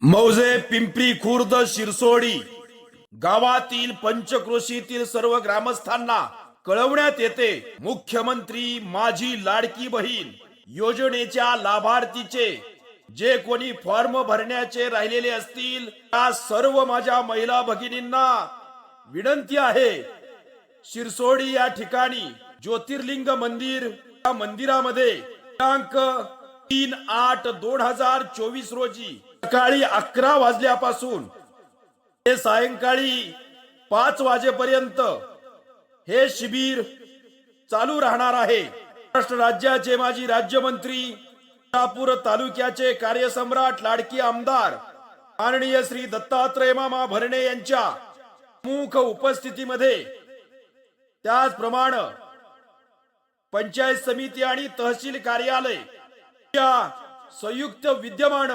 मौजे पिंपरी खुर्द शिरसोडी गावातील पंचक्रोशीतील सर्व ग्रामस्थांना कळवण्यात येते, मुख्यमंत्री माझी लाडकी बहीण योजनेच्या लाभार्थीचे जे कोणी फॉर्म भरण्याचे राहिलेले असतील त्या सर्व माझ्या महिला भगिनींना विनंती आहे, शिरसोडी या ठिकाणी ज्योतिर्लिंग मंदिर या मंदिरामध्ये दिनांक 3/8/2024 रोजी सकाळी 11 वाजल्यापासून ते सायंकाळी 5 वाजेपर्यंत हे शिबिर चालू राहणार आहे। महाराष्ट्र राज्याचे माजी राज्यमंत्री, सोलापूर तालुक्याचे कार्यसम्राट लाडकी आमदार माननीय श्री दत्तात्रय मामा भरणे यांच्या प्रमुख उपस्थितीमध्ये, त्याचप्रमाणे पंचायत समिती आणि तहसील कार्यालय या संयुक्त विद्यमान